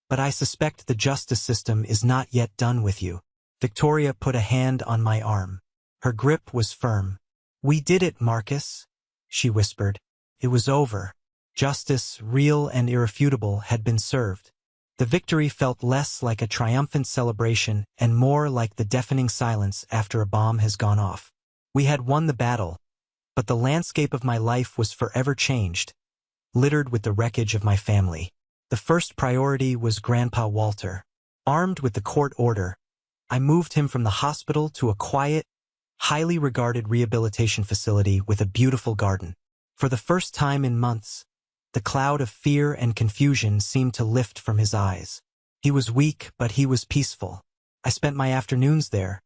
but I suspect the justice system is not yet done with you. Victoria put a hand on my arm. Her grip was firm. We did it, Marcus, she whispered. It was over. Justice, real and irrefutable, had been served. The victory felt less like a triumphant celebration and more like the deafening silence after a bomb has gone off. We had won the battle, but the landscape of my life was forever changed, littered with the wreckage of my family. The first priority was Grandpa Walter. Armed with the court order, I moved him from the hospital to a quiet, highly regarded rehabilitation facility with a beautiful garden. For the first time in months, the cloud of fear and confusion seemed to lift from his eyes. He was weak, but he was peaceful. I spent my afternoons there,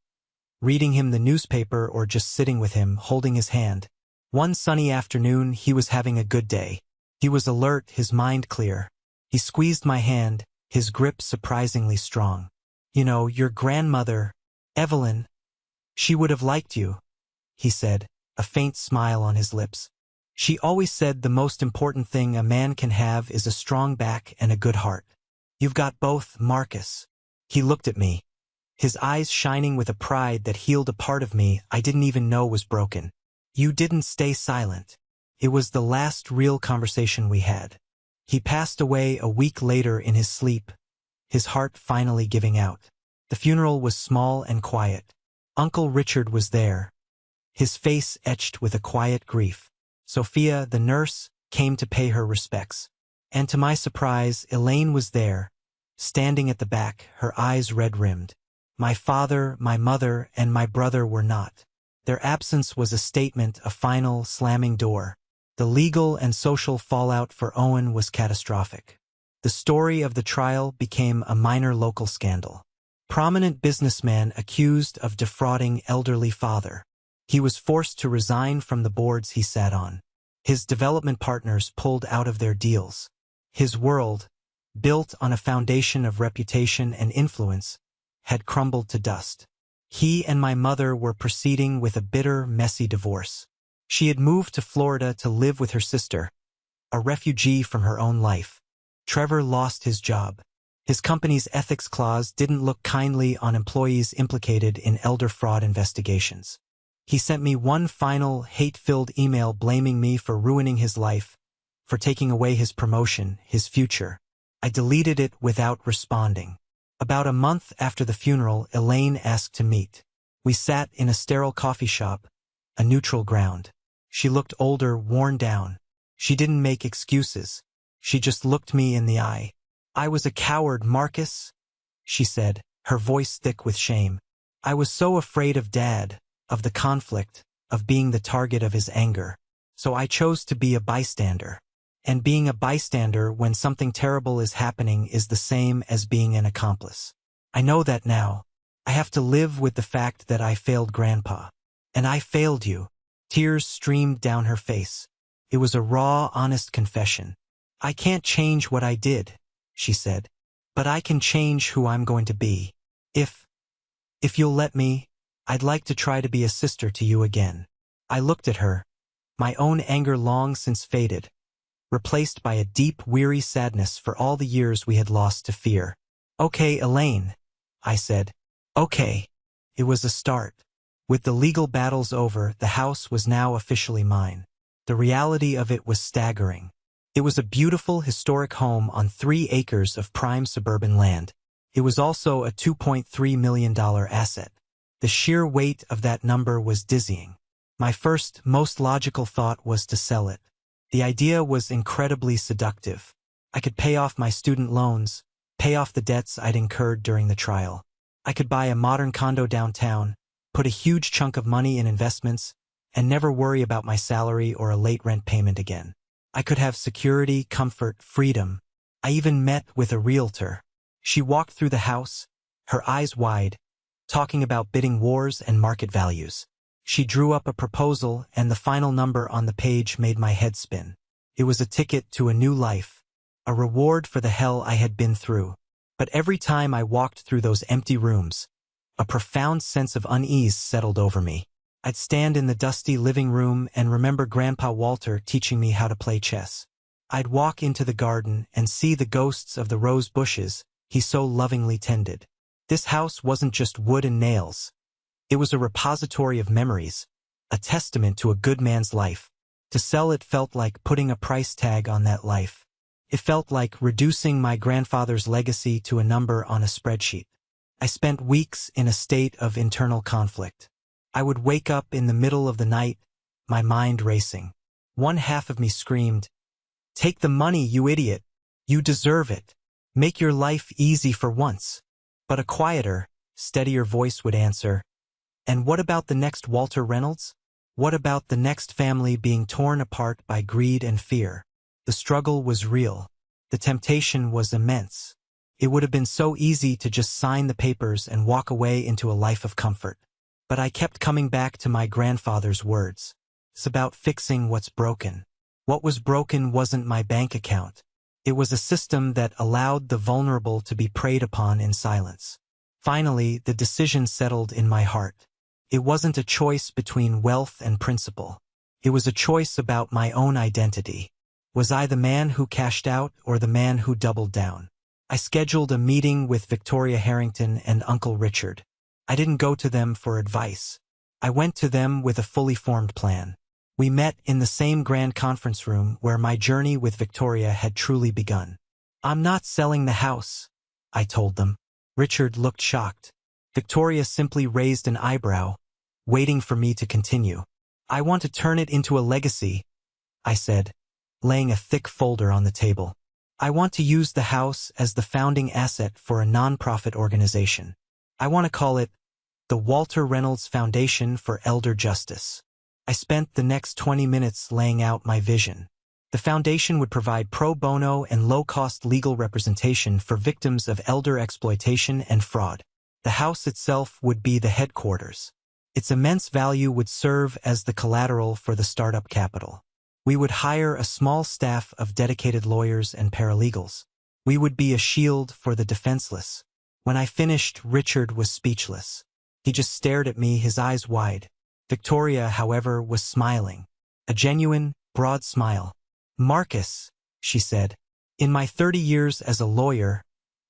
reading him the newspaper or just sitting with him, holding his hand. One sunny afternoon, he was having a good day. He was alert, his mind clear. He squeezed my hand, his grip surprisingly strong. You know, your grandmother, Evelyn, she would have liked you, he said, a faint smile on his lips. She always said the most important thing a man can have is a strong back and a good heart. You've got both, Marcus. He looked at me, his eyes shining with a pride that healed a part of me I didn't even know was broken. You didn't stay silent. It was the last real conversation we had. He passed away a week later in his sleep, his heart finally giving out. The funeral was small and quiet. Uncle Richard was there, his face etched with a quiet grief. Sophia, the nurse, came to pay her respects. And to my surprise, Elaine was there, standing at the back, her eyes red-rimmed. My father, my mother, and my brother were not. Their absence was a statement, a final, slamming door. The legal and social fallout for Owen was catastrophic. The story of the trial became a minor local scandal. Prominent businessman accused of defrauding elderly father. He was forced to resign from the boards he sat on. His development partners pulled out of their deals. His world, built on a foundation of reputation and influence, had crumbled to dust. He and my mother were proceeding with a bitter, messy divorce. She had moved to Florida to live with her sister, a refugee from her own life. Trevor lost his job. His company's ethics clause didn't look kindly on employees implicated in elder fraud investigations. He sent me one final, hate-filled email blaming me for ruining his life, for taking away his promotion, his future. I deleted it without responding. About a month after the funeral, Elaine asked to meet. We sat in a sterile coffee shop, a neutral ground. She looked older, worn down. She didn't make excuses. She just looked me in the eye. I was a coward, Marcus, she said, her voice thick with shame. I was so afraid of Dad, of the conflict, of being the target of his anger. So I chose to be a bystander. And being a bystander when something terrible is happening is the same as being an accomplice. I know that now. I have to live with the fact that I failed Grandpa. And I failed you. Tears streamed down her face. It was a raw, honest confession. I can't change what I did, she said. But I can change who I'm going to be. If you'll let me, I'd like to try to be a sister to you again. I looked at her, my own anger long since faded, replaced by a deep, weary sadness for all the years we had lost to fear. Okay, Elaine, I said. Okay. It was a start. With the legal battles over, the house was now officially mine. The reality of it was staggering. It was a beautiful, historic home on 3 acres of prime suburban land. It was also a $2.3 million asset. The sheer weight of that number was dizzying. My first, most logical thought was to sell it. The idea was incredibly seductive. I could pay off my student loans, pay off the debts I'd incurred during the trial. I could buy a modern condo downtown, put a huge chunk of money in investments, and never worry about my salary or a late rent payment again. I could have security, comfort, freedom. I even met with a realtor. She walked through the house, her eyes wide, talking about bidding wars and market values. She drew up a proposal, and the final number on the page made my head spin. It was a ticket to a new life, a reward for the hell I had been through. But every time I walked through those empty rooms, A profound sense of unease settled over me. I'd stand in the dusty living room and remember Grandpa Walter teaching me how to play chess. I'd walk into the garden and see the ghosts of the rose bushes he so lovingly tended. This house wasn't just wood and nails. It was a repository of memories, a testament to a good man's life. To sell it felt like putting a price tag on that life. It felt like reducing my grandfather's legacy to a number on a spreadsheet. I spent weeks in a state of internal conflict. I would wake up in the middle of the night, my mind racing. One half of me screamed, "Take the money, you idiot! You deserve it! Make your life easy for once." But a quieter, steadier voice would answer, "And what about the next Walter Reynolds? What about the next family being torn apart by greed and fear?" The struggle was real. The temptation was immense. It would have been so easy to just sign the papers and walk away into a life of comfort. But I kept coming back to my grandfather's words. It's about fixing what's broken. What was broken wasn't my bank account. It was a system that allowed the vulnerable to be preyed upon in silence. Finally, the decision settled in my heart. It wasn't a choice between wealth and principle. It was a choice about my own identity. Was I the man who cashed out or the man who doubled down? I scheduled a meeting with Victoria Harrington and Uncle Richard. I didn't go to them for advice. I went to them with a fully formed plan. We met in the same grand conference room where my journey with Victoria had truly begun. "I'm not selling the house," I told them. Richard looked shocked. Victoria simply raised an eyebrow, waiting for me to continue. "I want to turn it into a legacy," I said, laying a thick folder on the table. "I want to use the house as the founding asset for a nonprofit organization. I want to call it the Walter Reynolds Foundation for Elder Justice." I spent the next 20 minutes laying out my vision. The foundation would provide pro bono and low-cost legal representation for victims of elder exploitation and fraud. The house itself would be the headquarters. Its immense value would serve as the collateral for the startup capital. We would hire a small staff of dedicated lawyers and paralegals. We would be a shield for the defenseless. When I finished, Richard was speechless. He just stared at me, his eyes wide. Victoria, however, was smiling. A genuine, broad smile. "Marcus," she said, "in my 30 years as a lawyer,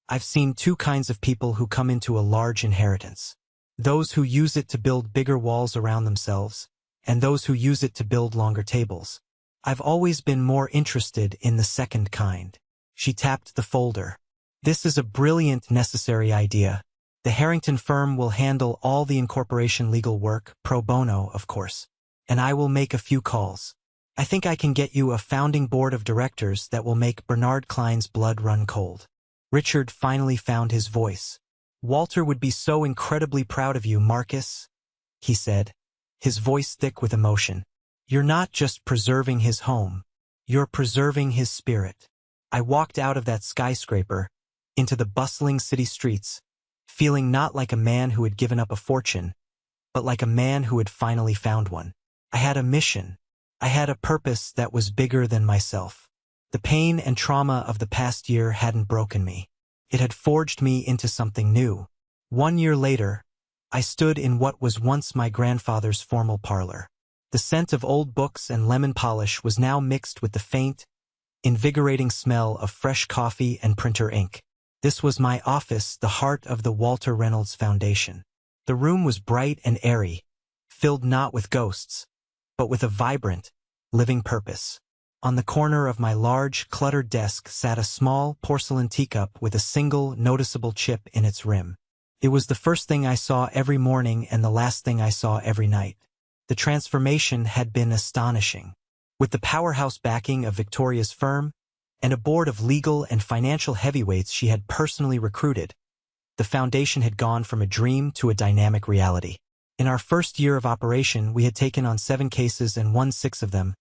I've seen two kinds of people who come into a large inheritance. Those who use it to build bigger walls around themselves, and those who use it to build longer tables. I've always been more interested in the second kind." She tapped the folder. "This is a brilliant, necessary idea. The Harrington firm will handle all the incorporation legal work, pro bono, of course, and I will make a few calls. I think I can get you a founding board of directors that will make Bernard Klein's blood run cold." Richard finally found his voice. "Walter would be so incredibly proud of you, Marcus," he said, his voice thick with emotion. "You're not just preserving his home, you're preserving his spirit." I walked out of that skyscraper into the bustling city streets, feeling not like a man who had given up a fortune, but like a man who had finally found one. I had a mission. I had a purpose that was bigger than myself. The pain and trauma of the past year hadn't broken me. It had forged me into something new. 1 year later, I stood in what was once my grandfather's formal parlor. The scent of old books and lemon polish was now mixed with the faint, invigorating smell of fresh coffee and printer ink. This was my office, the heart of the Walter Reynolds Foundation. The room was bright and airy, filled not with ghosts, but with a vibrant, living purpose. On the corner of my large, cluttered desk sat a small porcelain teacup with a single, noticeable chip in its rim. It was the first thing I saw every morning and the last thing I saw every night. The transformation had been astonishing. With the powerhouse backing of Victoria's firm, and a board of legal and financial heavyweights she had personally recruited, the foundation had gone from a dream to a dynamic reality. In our first year of operation, we had taken on 7 cases and won 6 of them,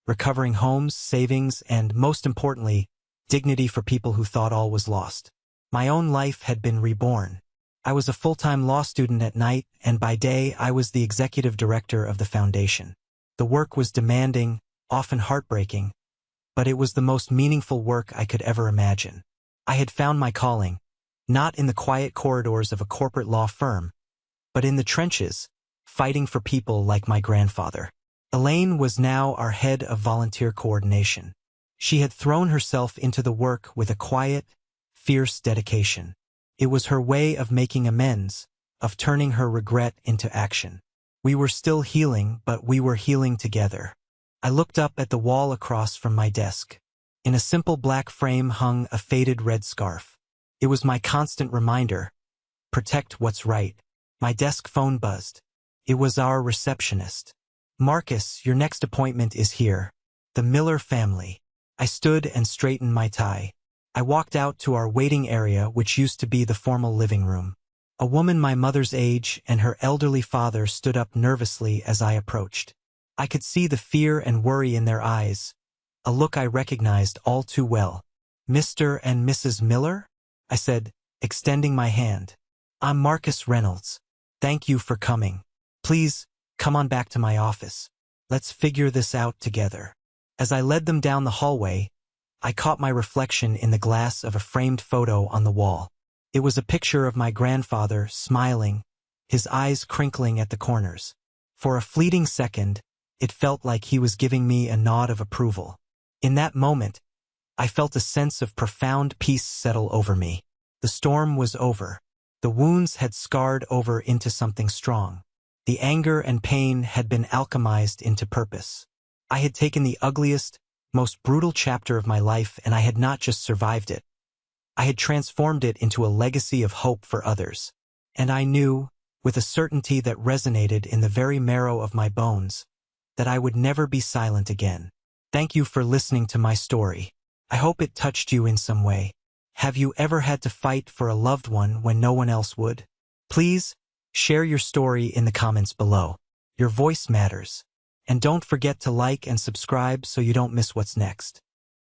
recovering homes, savings, and, most importantly, dignity for people who thought all was lost. My own life had been reborn. I was a full-time law student at night, and by day I was the executive director of the foundation. The work was demanding, often heartbreaking, but it was the most meaningful work I could ever imagine. I had found my calling, not in the quiet corridors of a corporate law firm, but in the trenches, fighting for people like my grandfather. Elaine was now our head of volunteer coordination. She had thrown herself into the work with a quiet, fierce dedication. It was her way of making amends, of turning her regret into action. We were still healing, but we were healing together. I looked up at the wall across from my desk. In a simple black frame hung a faded red scarf. It was my constant reminder, protect what's right. My desk phone buzzed. It was our receptionist. Marcus, your next appointment is here. The Miller family. I stood and straightened my tie. I walked out to our waiting area, which used to be the formal living room. A woman my mother's age and her elderly father stood up nervously as I approached. I could see the fear and worry in their eyes, a look I recognized all too well. Mr. and Mrs. Miller? I said, extending my hand. I'm Marcus Reynolds. Thank you for coming. Please, come on back to my office. Let's figure this out together. As I led them down the hallway, I caught my reflection in the glass of a framed photo on the wall. It was a picture of my grandfather, smiling, his eyes crinkling at the corners. For a fleeting second, it felt like he was giving me a nod of approval. In that moment, I felt a sense of profound peace settle over me. The storm was over. The wounds had scarred over into something strong. The anger and pain had been alchemized into purpose. I had taken the ugliest, most brutal chapter of my life, and I had not just survived it. I had transformed it into a legacy of hope for others. And I knew, with a certainty that resonated in the very marrow of my bones, that I would never be silent again. Thank you for listening to my story. I hope it touched you in some way. Have you ever had to fight for a loved one when no one else would? Please, share your story in the comments below. Your voice matters. And don't forget to like and subscribe so you don't miss what's next.